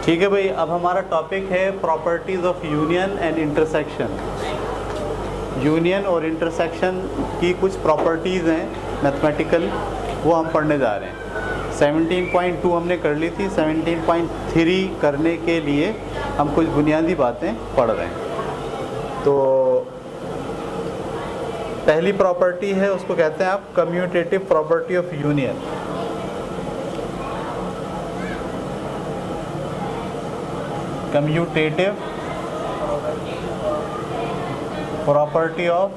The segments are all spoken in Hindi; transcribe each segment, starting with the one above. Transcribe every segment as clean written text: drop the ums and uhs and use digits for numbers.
ठीक है भाई, अब हमारा टॉपिक है properties of union and intersection. Union और इंटरसेक्शन की कुछ प्रॉपर्टीज़ हैं मैथमेटिकल, वो हम पढ़ने जा रहे हैं। 17.2 हमने कर ली थी, 17.3 करने के लिए हम कुछ बुनियादी बातें पढ़ रहे हैं। तो पहली प्रॉपर्टी है, उसको कहते हैं आप commutative property of union. Commutative property of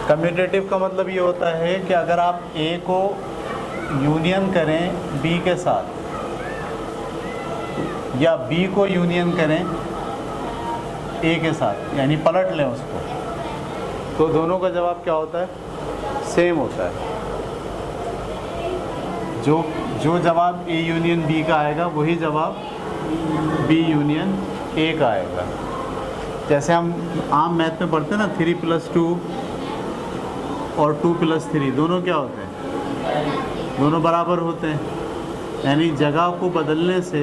commutative का मतलब ये होता है कि अगर आप ए को यूनियन करें बी के साथ, या बी को यूनियन करें ए के साथ, यानी पलट लें उसको, तो दोनों का जवाब क्या होता है? सेम होता है। जो जवाब ए यूनियन बी का आएगा वही जवाब बी यूनियन ए का आएगा। जैसे हम आम मैथ में पढ़ते हैं ना, 3 + 2 और 2 + 3 दोनों क्या होते हैं? दोनों बराबर होते हैं, यानी जगह को बदलने से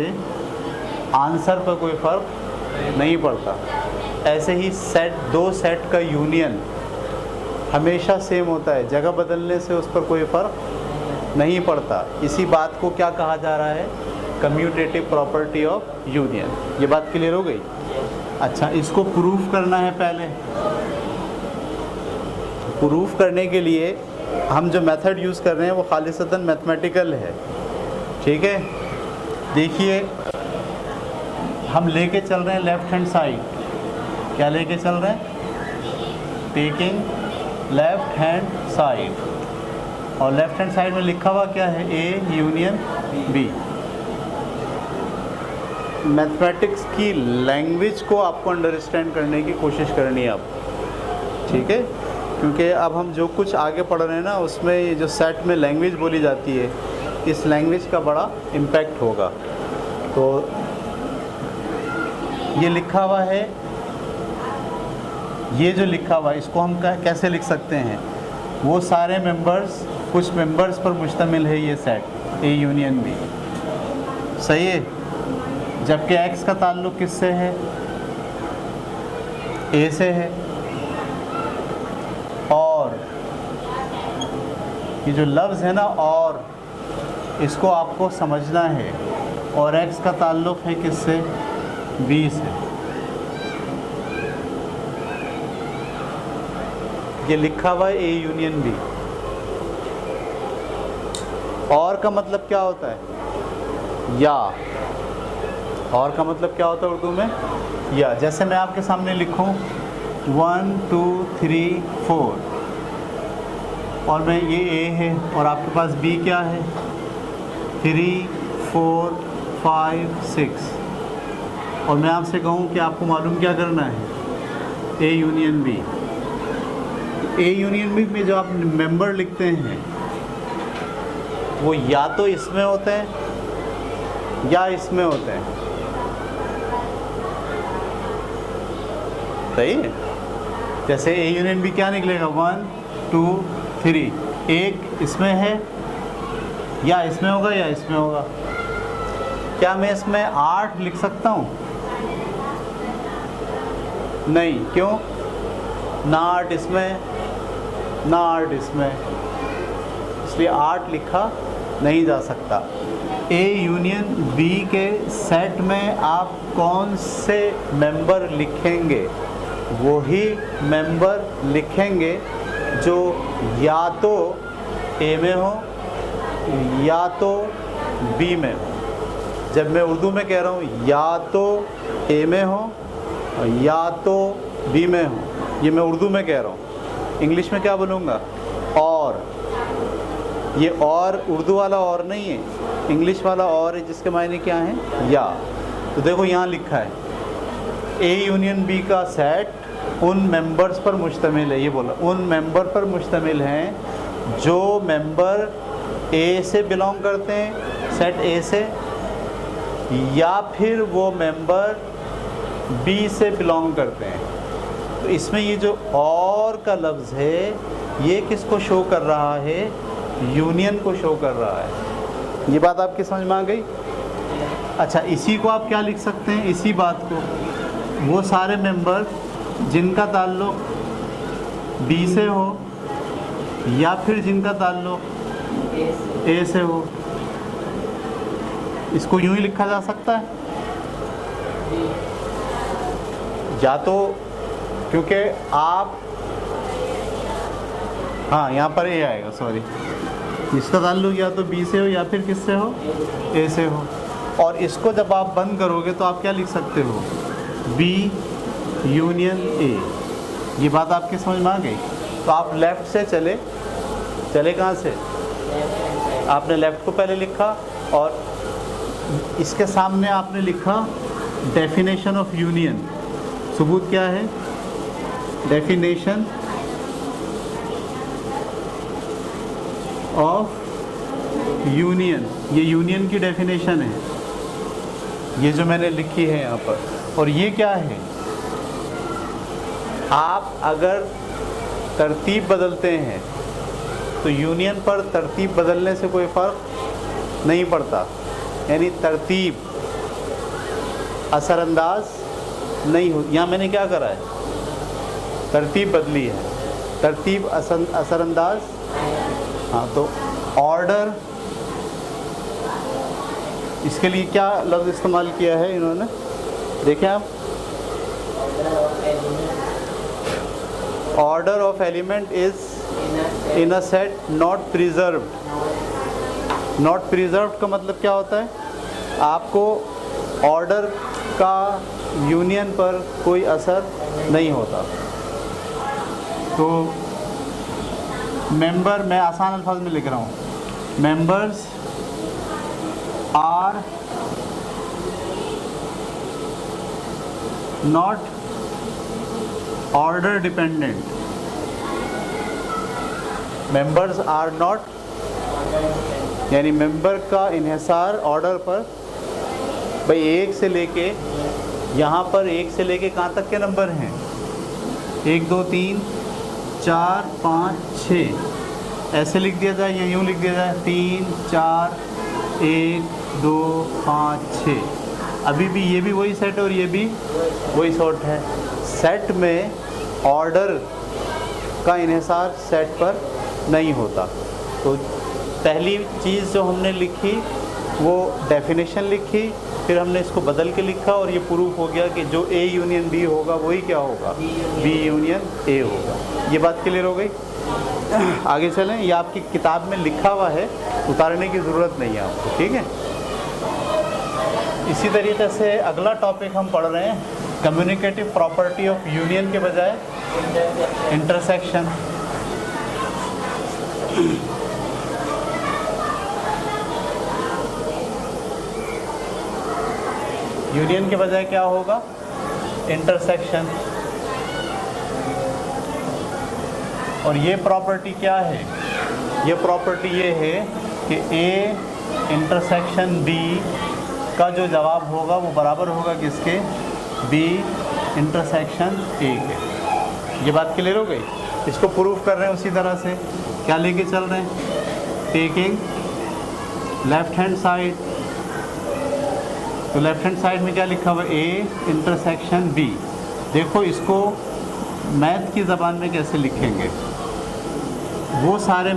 आंसर पर कोई फ़र्क नहीं पड़ता। ऐसे ही दो सेट का यूनियन हमेशा सेम होता है, जगह बदलने से उस पर कोई फ़र्क नहीं पड़ता। इसी बात को क्या कहा जा रहा है? Commutative property of union. ये बात क्लियर हो गई? अच्छा, इसको प्रूफ करना है। पहले प्रूफ करने के लिए हम जो मेथड यूज़ कर रहे हैं वो खालिसतन मैथमेटिकल है। ठीक है, देखिए हम लेके चल रहे हैं लेफ़्ट हैंड साइड। क्या लेके चल रहे हैं? टेकिंग लेफ़्ट हैंड साइड, और लेफ़्ट हैंड साइड में लिखा हुआ क्या है? A union B. मैथमेटिक्स की लैंग्वेज को आपको अंडरस्टैंड करने की कोशिश करनी है अब, ठीक है? क्योंकि अब हम जो कुछ आगे पढ़ रहे हैं ना, उसमें ये जो सेट में लैंग्वेज बोली जाती है, इस लैंग्वेज का बड़ा इम्पैक्ट होगा। तो ये लिखा हुआ है, ये जो लिखा हुआ है इसको हम कैसे लिख सकते हैं? वो सारे मेंबर्स, कुछ मेंबर्स पर मुश्तमिल है ये सेट ए यूनियन बी, सही है? जबकि एक्स का ताल्लुक़ किससे है? ए से है। और ये जो लफ्ज़ है ना, और इसको आपको समझना है। और एक्स का ताल्लुक़ है किससे? बी से। ये लिखा हुआ है ए यूनियन बी। और का मतलब क्या होता है? या। और का मतलब क्या होता है उर्दू में? या। जैसे मैं आपके सामने लिखूं 1 2 3 4, और मैं ये ए है और आपके पास बी क्या है? 3 4 5 6, और मैं आपसे कहूँ कि आपको मालूम क्या करना है? A union B. A union B में जो आप मेंबर लिखते हैं वो या तो इसमें होते हैं या इसमें होते हैं, सही है? जैसे ए यूनियन बी क्या निकलेगा? 1 2 3। एक इसमें है, या इसमें होगा या इसमें होगा। क्या मैं इसमें 8 लिख सकता हूँ? नहीं। क्यों? ना 8 इसमें, ना 8 इसमें, इसलिए 8 लिखा नहीं जा सकता। ए यूनियन बी के सेट में आप कौन से मेंबर लिखेंगे? वही मेंबर लिखेंगे जो या तो ए में हो या तो बी में हो। जब मैं उर्दू में कह रहा हूँ या तो ए में हो या तो बी में हो, ये मैं उर्दू में कह रहा हूँ। इंग्लिश में क्या बोलूँगा? और। ये और उर्दू वाला और नहीं है, इंग्लिश वाला और है, जिसके मायने क्या हैं? या। तो देखो यहाँ लिखा है ए यूनियन बी का सेट उन मेंबर्स पर मुश्तमिल है। ये बोला उन मेंबर पर मुश्तमिल हैं जो मेंबर ए से बिलोंग करते हैं, सेट ए से, या फिर वो मेंबर बी से बिलोंग करते हैं। तो इसमें ये जो और का लफ्ज़ है ये किसको शो कर रहा है? यूनियन को शो कर रहा है। ये बात आपकी समझ में आ गई? अच्छा, इसी को आप क्या लिख सकते हैं? इसी बात को, वो सारे मेंबर जिनका ताल्लुक बी से हो या फिर जिनका ताल्लुक ए से हो, इसको यूं ही लिखा जा सकता है। या तो क्योंकि आप, हाँ यहाँ पर ए आएगा, सॉरी, इसका ताल्लुक या तो बी से हो या फिर किससे हो? ए से हो। और इसको जब आप बंद करोगे तो आप क्या लिख सकते हो? B union A. ये बात आपकी समझ में आ गई? तो आप लेफ़्ट से चले कहाँ से? आपने लेफ़्ट को पहले लिखा और इसके सामने आपने लिखा डेफिनेशन ऑफ यूनियन। सबूत क्या है? Definition of union. ये यूनियन की डेफिनेशन है, ये जो मैंने लिखी है यहाँ पर। और ये क्या है? आप अगर तरतीब बदलते हैं तो यूनियन पर तरतीब बदलने से कोई फ़र्क नहीं पड़ता, यानी तरतीब असरअंदाज नहीं हो। यहाँ मैंने क्या करा है? तरतीब बदली है, तरतीब असरअंदाज। हाँ, तो ऑर्डर, इसके लिए क्या लफ्ज़ इस्तेमाल किया है इन्होंने? देखें आप, order of element is in a set not preserved. Not preserved का मतलब क्या होता है? आपको ऑर्डर का यूनियन पर कोई असर नहीं होता। तो मेंबर, मैं आसान अल्फाज में लिख रहा हूँ, members are not order dependent. Members are not, यानी मेंबर का इन्हिसार ऑर्डर पर, भाई एक से लेके यहाँ पर, एक से लेके कहाँ तक के नंबर हैं? 1 2 3 4 5 6, ऐसे लिख दिया जाए या यूँ लिख दिया जाए? 3 4 1 2 5 6। अभी भी ये भी वही सेट और ये भी वही सेट है। सेट में ऑर्डर का इन्हिसार सेट पर नहीं होता। तो पहली चीज़ जो हमने लिखी वो डेफिनेशन लिखी, फिर हमने इसको बदल के लिखा और ये प्रूफ हो गया कि जो ए यूनियन बी होगा वही क्या होगा? बी यूनियन ए होगा। ये बात क्लियर हो गई? आगे चलें। ये आपकी किताब में लिखा हुआ है, उतारने की ज़रूरत नहीं है आपको, ठीक है? इसी तरीके से अगला टॉपिक हम पढ़ रहे हैं, कम्युनिकेटिव प्रॉपर्टी ऑफ यूनियन के बजाय इंटरसेक्शन। यूनियन के बजाय क्या होगा? इंटरसेक्शन। और ये प्रॉपर्टी क्या है? ये प्रॉपर्टी ये है कि ए इंटरसेक्शन बी का जो जवाब होगा वो बराबर होगा किसके? बी इंटरसेक्शन ए के। ये बात क्लियर हो गई? इसको प्रूफ कर रहे हैं उसी तरह से। क्या लेके चल रहे हैं? Taking left hand side. तो लेफ्ट हैंड साइड में क्या लिखा हुआ? A intersection B. देखो इसको मैथ की ज़बान में कैसे लिखेंगे? वो सारे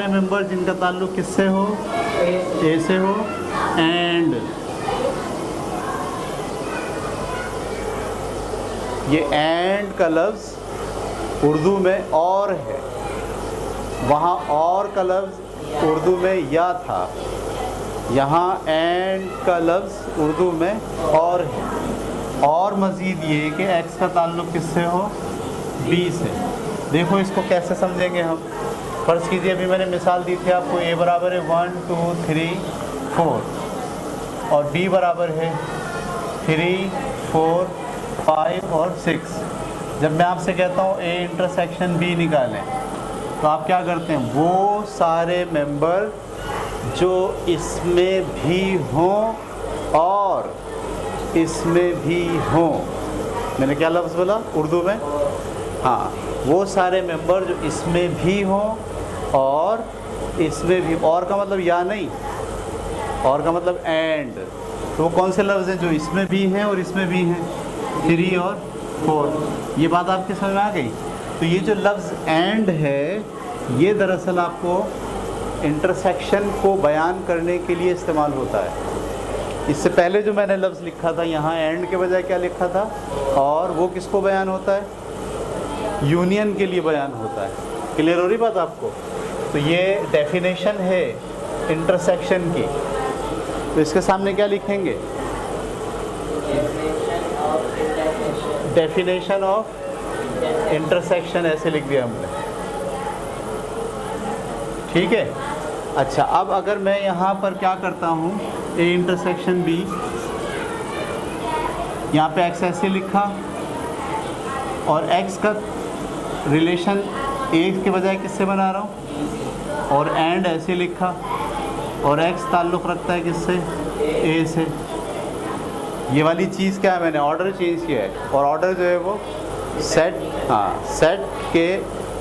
मेंबर जिनका ताल्लुक किससे हो? ए से हो। एंड ये एंड का लफ्ज़ उर्दू में और है, वहाँ और का लफ्ज़ उर्दू में या था, यहाँ एंड का लफ्ज़ उर्दू में और है। और मज़ीद ये कि एक्स का ताल्लुक किससे हो? बी से। देखो इसको कैसे समझेंगे हम? फ़र्ज़ कीजिए अभी मैंने मिसाल दी थी आपको, ए बराबर है 1 2 3 4 और बी बराबर है 3 4 5 और 6। जब मैं आपसे कहता हूँ ए इंटरसेक्शन बी निकालें, तो आप क्या करते हैं? वो सारे मेंबर जो इसमें भी हों और इसमें भी हों। मैंने क्या लफ्ज़ बोला उर्दू में? हाँ, वो सारे मेंबर जो इसमें भी हों और इसमें भी। और का मतलब या नहीं, और का मतलब एंड। तो वो कौन से लफ्ज़ हैं जो इसमें भी हैं और इसमें भी हैं? 3 और 4। ये बात आपके समझ में आ गई? तो ये जो लफ्ज़ एंड है ये दरअसल आपको इंटरसेक्शन को बयान करने के लिए इस्तेमाल होता है। इससे पहले जो मैंने लफ्ज़ लिखा था यहाँ एंड के बजाय क्या लिखा था, और वो किसको बयान होता है? यूनियन के लिए बयान होता है। क्लियर हो रही बात आपको? तो ये डेफिनेशन है इंटरसेक्शन की। तो इसके सामने क्या लिखेंगे? डेफिनेशन ऑफ इंटरसेक्शन ऐसे लिख दिया हमने। ठीक है। अच्छा, अब अगर मैं यहाँ पर क्या करता हूँ, ए इंटरसेक्शन बी, यहाँ पे एक्स ऐसे लिखा और एक्स का रिलेशन ए के बजाय किससे बना रहा हूँ, और एंड ऐसे लिखा और एक्स ताल्लुक़ रखता है किससे? ए से। ये वाली चीज़ क्या है, मैंने ऑर्डर चेंज किया है, और ऑर्डर जो है वो सेट, हाँ, सेट के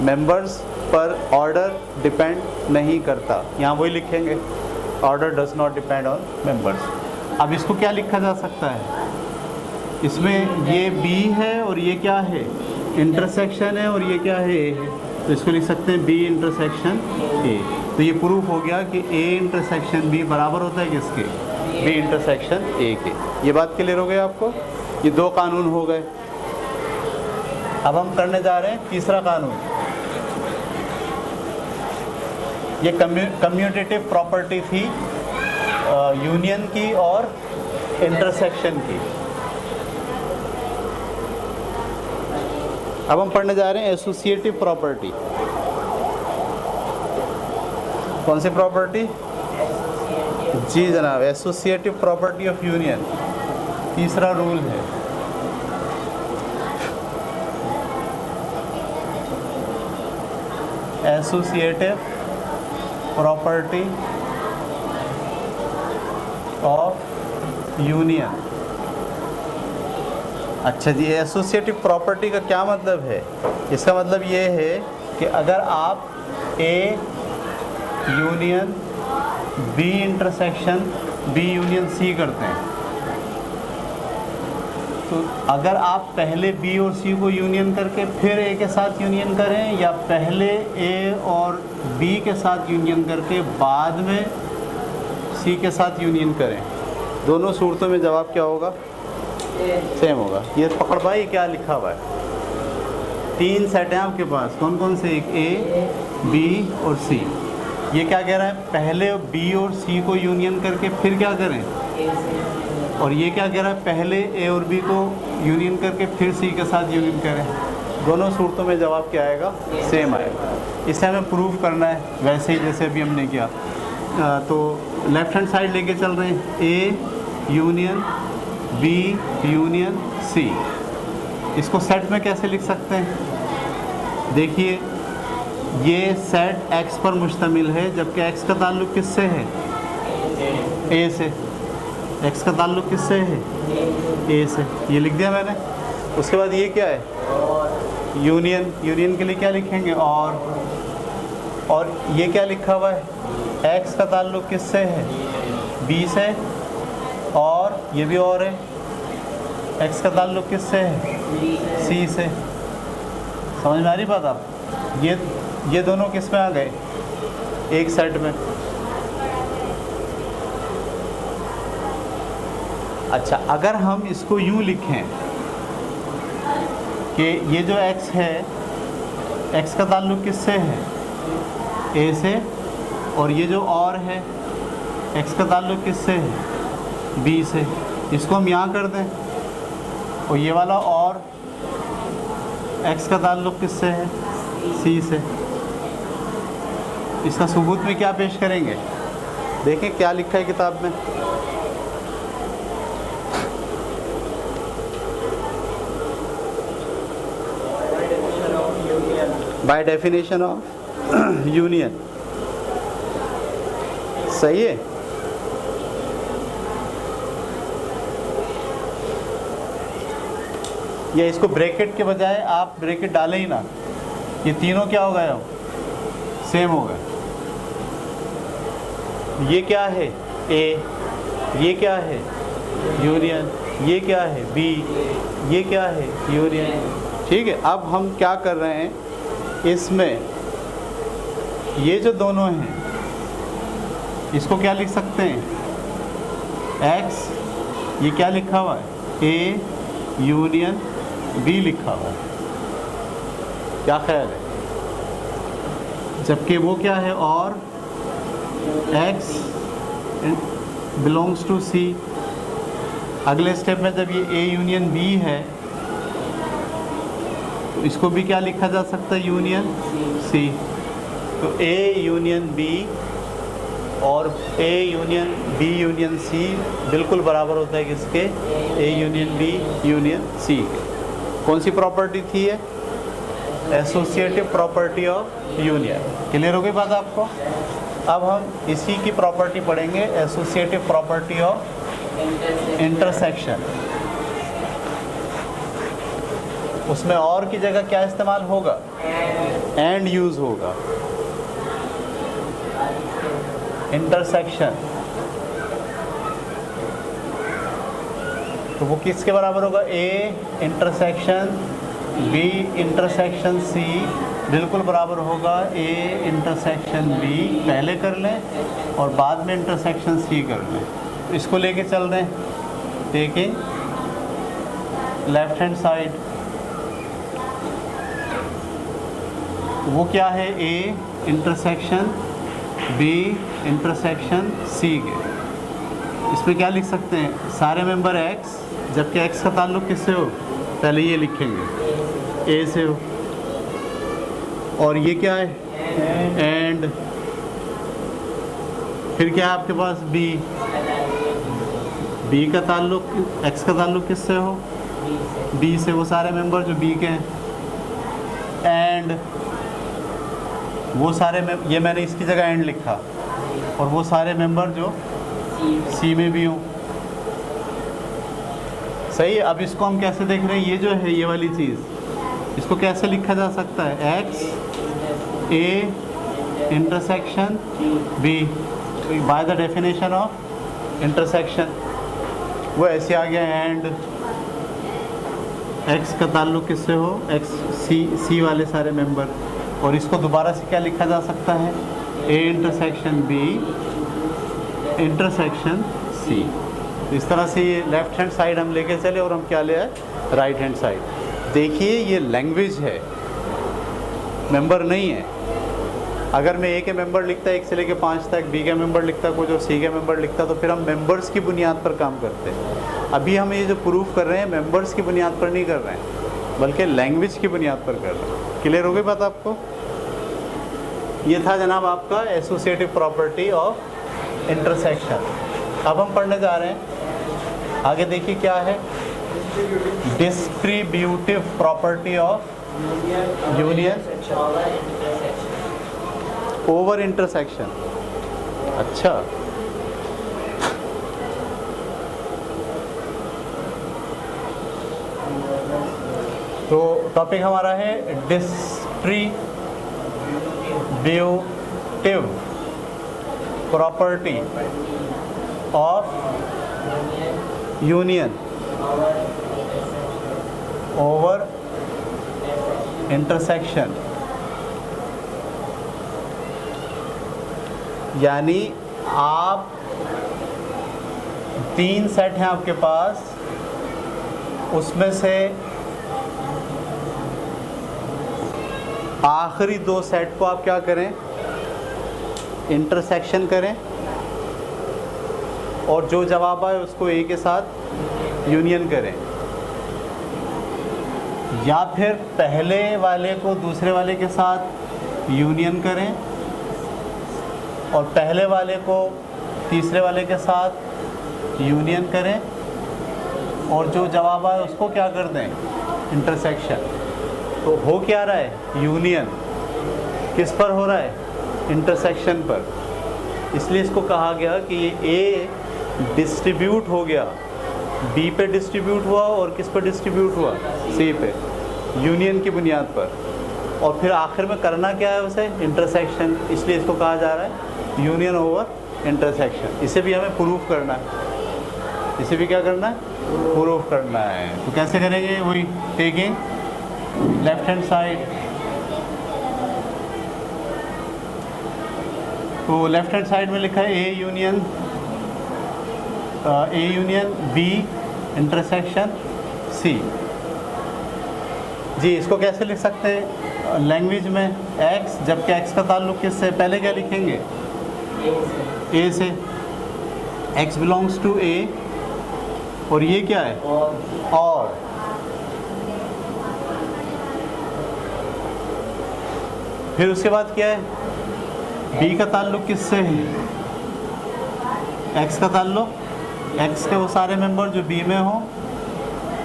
मेंबर्स पर ऑर्डर डिपेंड नहीं करता। यहाँ वही लिखेंगे, order does not depend on members. अब इसको क्या लिखा जा सकता है? इसमें ये बी है और ये क्या है? इंटरसेक्शन है, और ये क्या है? ए है। तो इसको लिख सकते हैं बी इंटरसेक्शन ए। तो ये प्रूफ हो गया कि ए इंटरसेक्शन बी बराबर होता है किसके? बी इंटरसेक्शन ए के। ये बात क्लियर हो गई आपको? ये 2 कानून हो गए। अब हम करने जा रहे हैं तीसरा कानून। ये कम्यूटेटिव प्रॉपर्टी थी यूनियन की और इंटरसेक्शन की। अब हम पढ़ने जा रहे हैं एसोसिएटिव प्रॉपर्टी। कौन सी प्रॉपर्टी? जी जनाब, एसोसिएटिव प्रॉपर्टी ऑफ यूनियन। तीसरा रूल है। Associative property of union. अच्छा जी, एसोसिएटिव प्रॉपर्टी का क्या मतलब है? इसका मतलब ये है कि अगर आप A union B intersection B union C करते हैं, तो अगर आप पहले बी और सी को यूनियन करके फिर ए के साथ यूनियन करें, या पहले ए और बी के साथ यूनियन करके बाद में सी के साथ यूनियन करें, दोनों सूरतों में जवाब क्या होगा? सेम होगा। ये पकड़ पाई क्या लिखा हुआ है? 3 सेट हैं आपके पास। कौन कौन से? एक ए, बी और सी। ये क्या कह रहा है? पहले बी और सी को यूनियन करके फिर क्या करें? और ये क्या कह रहा है? पहले ए और बी को यूनियन करके फिर सी के साथ यूनियन करें। दोनों सूरतों में जवाब क्या आएगा? सेम आएगा। इसे हमें प्रूव करना है वैसे ही जैसे अभी हमने किया। तो लेफ्ट हैंड साइड लेके चल रहे हैं, A union B union C. इसको सेट में कैसे लिख सकते हैं? देखिए, ये सेट एक्स पर मुश्तमिल है, जबकि एक्स का ताल्लुक़ किससे है? ए से। एक्स का ताल्लुक़ किससे है? ए से। ये लिख दिया मैंने। उसके बाद ये क्या है? यूनियन। यूनियन के लिए क्या लिखेंगे? और ये क्या लिखा हुआ है? एक्स का ताल्लुक़ किससे है? बी से, और ये भी और है, एक्स का ताल्लुक़ किससे है? सी से। समझ में आ रही बात आप? ये दोनों किस में आ गए? एक सेट में। अच्छा, अगर हम इसको यूँ लिखें कि ये जो एक्स है, एक्स का ताल्लुक़ किससे है? ए से, और ये जो और है, एक्स का ताल्लुक़ किससे है? बी से। इसको हम यहाँ कर दें, और ये वाला और एक्स का ताल्लुक़ किससे है? सी से। इसका सबूत में क्या पेश करेंगे? देखें क्या लिखा है किताब में। By definition of union. सही है। या इसको ब्रैकेट के बजाय आप ब्रैकेट डालें ही ना, ये तीनों क्या हो गए, सेम हो गए। ये क्या है ए, ये क्या है यूनियन, ये क्या है बी, ये क्या है यूनियन। ठीक है, अब हम क्या कर रहे हैं, इसमें ये जो दोनों हैं इसको क्या लिख सकते हैं, एक्स, ये क्या लिखा हुआ है, ए यूनियन बी लिखा हुआ है। क्या ख्याल है, जबकि वो क्या है, और x बिलोंग्स टू सी। अगले स्टेप में जब ये A यूनियन B है तो इसको भी क्या लिखा जा सकता है, यूनियन C। तो A यूनियन B और A union B union C बिल्कुल बराबर होता है किसके, A union B union C। कौन सी प्रॉपर्टी थी ये, associative property of union. Clear हो गई बात आपको। अब हम इसी की प्रॉपर्टी पढ़ेंगे, एसोसिएटिव प्रॉपर्टी ऑफ इंटरसेक्शन। उसमें और की जगह क्या इस्तेमाल होगा, एंड यूज होगा। इंटरसेक्शन तो वो किसके बराबर होगा, A intersection B intersection C बिल्कुल बराबर होगा ए इंटरसेक्शन बी। पहले कर लें और बाद में इंटरसेक्शन सी कर लें। इसको लेके चल रहे हैं, टेकिंग लेफ्ट हैंड साइड। वो क्या है, A intersection B intersection C के। इसमें क्या लिख सकते हैं, सारे मेंबर एक्स, जबकि एक्स का ताल्लुक किससे हो, पहले ये लिखेंगे ए से हो, और ये क्या है, एंड। फिर क्या है आपके पास, बी, बी का ताल्लुक, एक्स का ताल्लुक किससे हो, बी से, वो सारे मेंबर जो बी के हैं, एंड वो सारे ये मैंने इसकी जगह एंड लिखा, और वो सारे मेंबर जो सी में भी हों। सही है। अब इसको हम कैसे देख रहे हैं, ये जो है ये वाली चीज़, इसको कैसे लिखा जा सकता है, X A intersection B by the definition of intersection. वो ऐसे आ गया, एंड एक्स का ताल्लुक किससे हो, एक्स सी वाले सारे मेंबर। और इसको दोबारा से क्या लिखा जा सकता है, A intersection B intersection C. इस तरह से ये लेफ्ट हैंड साइड हम लेके चले और हम क्या ले आए, राइट हैंड साइड। देखिए ये लैंग्वेज है, मेंबर नहीं है। अगर मैं ए के मेंबर लिखता 1 से लेकर 5 तक, बी का मेंबर लिखता कुछ और सी के मेंबर लिखता, तो फिर हम मेंबर्स की बुनियाद पर काम करते हैं। अभी हम ये जो प्रूफ कर रहे हैं मेंबर्स की बुनियाद पर नहीं कर रहे हैं, बल्कि लैंग्वेज की बुनियाद पर कर रहे हैं। क्लियर हो गई बात आपको। ये था जनाब आपका एसोसिएटिव प्रॉपर्टी ऑफ इंटरसेक्शन। अब हम पढ़ने जा रहे हैं आगे, देखिए क्या है, distributive property of union over intersection. अच्छा, तो टॉपिक हमारा है distributive property of union over intersection. यानी आप 3 सेट हैं आपके पास, उसमें से आखिरी 2 सेट को आप क्या करें, इंटरसेक्शन करें, और जो जवाब आए उसको ए के साथ यूनियन करें, या फिर पहले वाले को दूसरे वाले के साथ यूनियन करें और पहले वाले को तीसरे वाले के साथ यूनियन करें, और जो जवाब आए उसको क्या कर दें, इंटरसेक्शन। तो हो क्या रहा है, यूनियन किस पर हो रहा है, इंटरसेक्शन पर। इसलिए इसको कहा गया कि ये ए डिस्ट्रीब्यूट हो गया बी पे डिस्ट्रीब्यूट हुआ और किस पे डिस्ट्रीब्यूट हुआ, सी पे, यूनियन की बुनियाद पर। और फिर आखिर में करना क्या है उसे, इंटरसेक्शन, इसलिए इसको कहा जा रहा है यूनियन ओवर इंटरसेक्शन। इसे भी हमें प्रूफ करना है, इसे भी क्या करना है, प्रूफ करना है। तो कैसे करेंगे, वही टेकिंग लेफ्ट हैंड साइड। तो लेफ्ट हैंड साइड में लिखा है A union B intersection C. जी इसको कैसे लिख सकते हैं लैंग्वेज में, एक्स, जबकि एक्स का ताल्लुक किससे, पहले क्या लिखेंगे, ए से, एक्स बिलोंग्स टू ए, और ये क्या है, और फिर उसके बाद क्या है, बी का ताल्लुक किससे है, एक्स का ताल्लुक, एक्स के वो सारे मेंबर जो बी में हो,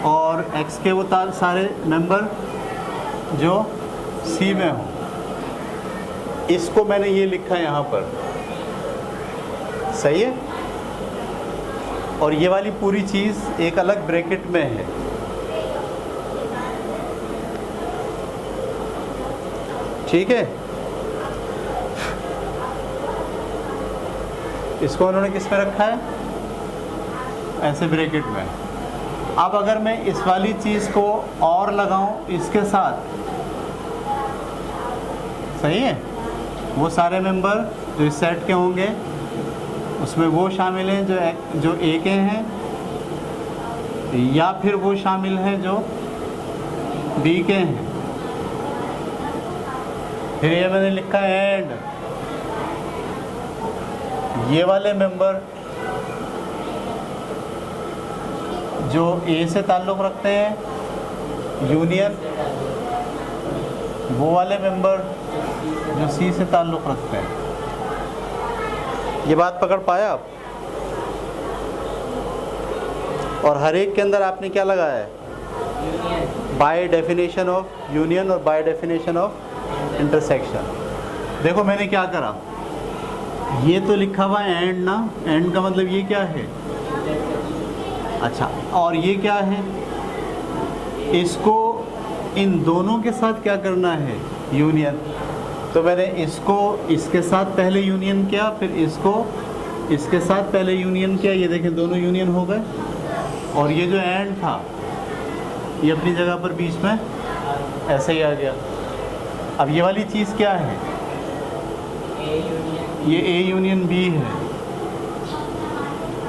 और एक्स के वो सारे मेंबर जो सी में हो। इसको मैंने ये लिखा है यहाँ पर, सही है। और ये वाली पूरी चीज़ एक अलग ब्रैकेट में है, ठीक है। इसको उन्होंने किस में रखा है, ऐसे ब्रैकेट में। अब अगर मैं इस वाली चीज़ को और लगाऊं इसके साथ, सही है, वो सारे मेंबर जो इस सेट के होंगे उसमें वो शामिल हैं जो ए के हैं, या फिर वो शामिल हैं जो बी के हैं। फिर ये मैंने लिखा एंड ये वाले मेंबर जो ए से ताल्लुक़ रखते हैं, यूनियन वो वाले मेंबर जो सी से ताल्लुक़ रखते हैं। ये बात पकड़ पाया आप? और हर एक के अंदर आपने क्या लगाया है, बाय डेफिनेशन ऑफ यूनियन और बाय डेफिनेशन ऑफ इंटरसेक्शन। देखो मैंने क्या करा, ये तो लिखा हुआ एंड ना, एंड का मतलब ये क्या है, अच्छा, और ये क्या है, इसको इन दोनों के साथ क्या करना है, यूनियन। तो मैंने इसको इसके साथ पहले यूनियन किया, फिर इसको इसके साथ पहले यूनियन किया, ये देखें दोनों यूनियन हो गए। और ये जो एंड था ये अपनी जगह पर बीच में ऐसे ही आ गया। अब ये वाली चीज़ क्या है, ये ए यूनियन बी है,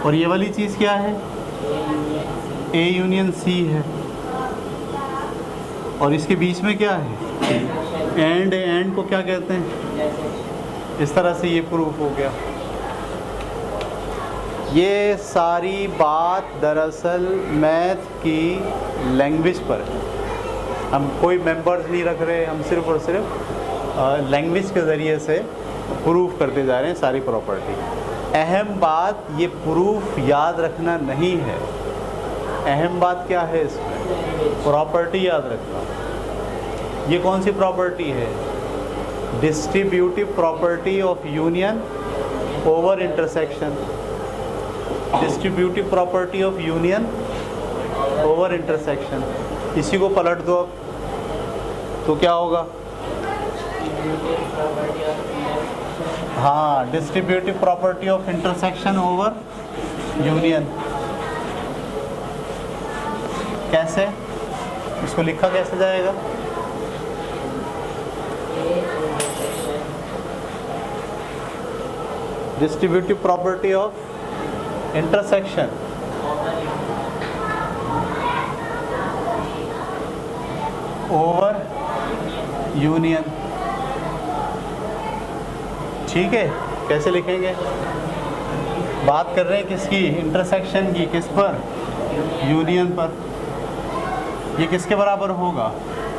और ये वाली चीज़ क्या है, ए यूनियन सी है, और इसके बीच में क्या है, एंड को क्या कहते हैं। इस तरह से ये प्रूफ हो गया। ये सारी बात दरअसल मैथ की लैंग्वेज पर है, हम कोई मेंबर्स नहीं रख रहे, हम सिर्फ और सिर्फ लैंग्वेज के ज़रिए से प्रूफ करते जा रहे हैं सारी प्रॉपर्टी। अहम बात ये प्रूफ याद रखना नहीं है, अहम बात क्या है इसमें, प्रॉपर्टी याद रखना। ये कौन सी प्रॉपर्टी है, distributive property of union over intersection. Distributive property of union over intersection. इसी को पलट दो अब, तो क्या होगा, हाँ, distributive property of intersection over union. कैसे, इसको लिखा कैसे जाएगा, distributive property of intersection over union. ठीक है, कैसे लिखेंगे, बात कर रहे हैं किसकी, इंटरसेक्शन की, किस पर, यूनियन पर। ये किसके बराबर होगा,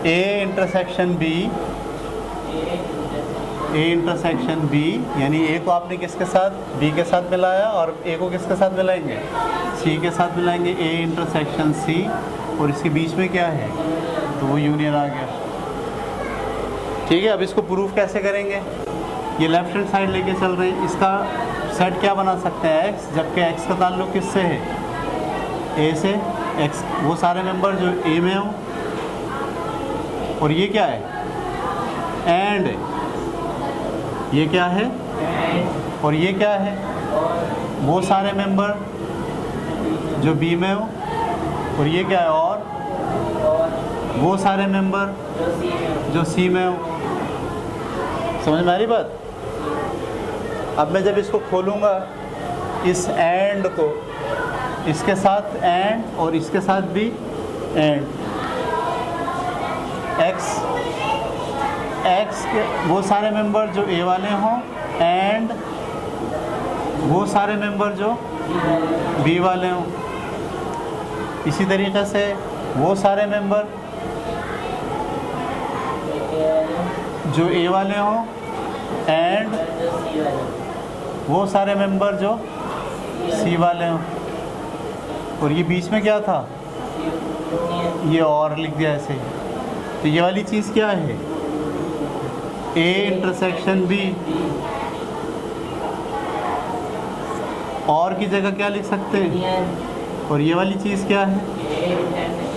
A intersection B, A intersection B, यानी ए को आपने किसके साथ, बी के साथ मिलाया, और ए को किसके साथ मिलाएंगे, सी के साथ मिलाएंगे, ए इंटरसेक्शन सी, और इसके बीच में क्या है, तो वो यूनियन आ गया। ठीक है, अब इसको प्रूफ कैसे करेंगे, ये लेफ्ट हैंड साइड लेके चल रहे हैं, इसका सेट क्या बना सकते हैं, एक्स, जबकि एक्स का ताल्लुक किससे है, ए से एक्स, वो सारे मेंबर जो ए में हो, और ये क्या है, एंड, ये क्या है, और ये क्या है, वो सारे मेंबर जो बी में हो, और ये क्या है, और वो सारे मेंबर जो सी में हो। समझ में आ रही बात? अब मैं जब इसको खोलूँगा, इस एंड को इसके साथ एंड और इसके साथ भी एंड, एक्स के वो सारे मेंबर जो ए वाले हों एंड वो सारे मेंबर जो बी वाले हों। इसी तरीक़े से वो सारे मेंबर जो ए वाले हों एंड वो सारे मेंबर जो सी वाले हों। और ये बीच में क्या था, ये और लिख दिया ऐसे ही। तो ये वाली चीज़ क्या है, ए इंटरसेक्शन बी, और की जगह क्या लिख सकते हैं, और ये वाली चीज़ क्या है,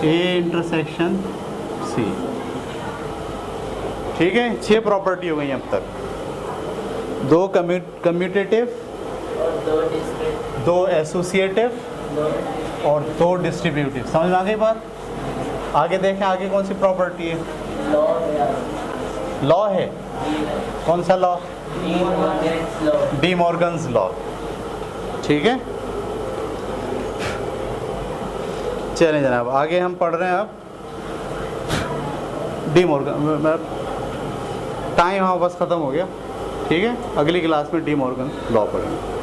ए इंटरसेक्शन सी। ठीक है, 6 प्रॉपर्टी हो गई अब तक, 2 कम्यूटेटिव, 2 एसोसिएटिव और 2 डिस्ट्रीब्यूटिव। समझ में आ गई बात? आगे देखें, आगे कौन सी प्रॉपर्टी है, लॉ है। कौन सा लॉ? D Morgan's law. ठीक है, चलें जनाब, आगे हम पढ़ रहे हैं अब डी मॉर्गन। टाइम हाँ बस ख़त्म हो गया। ठीक है, अगली क्लास में डी मॉर्गन लॉ पढ़ेंगे।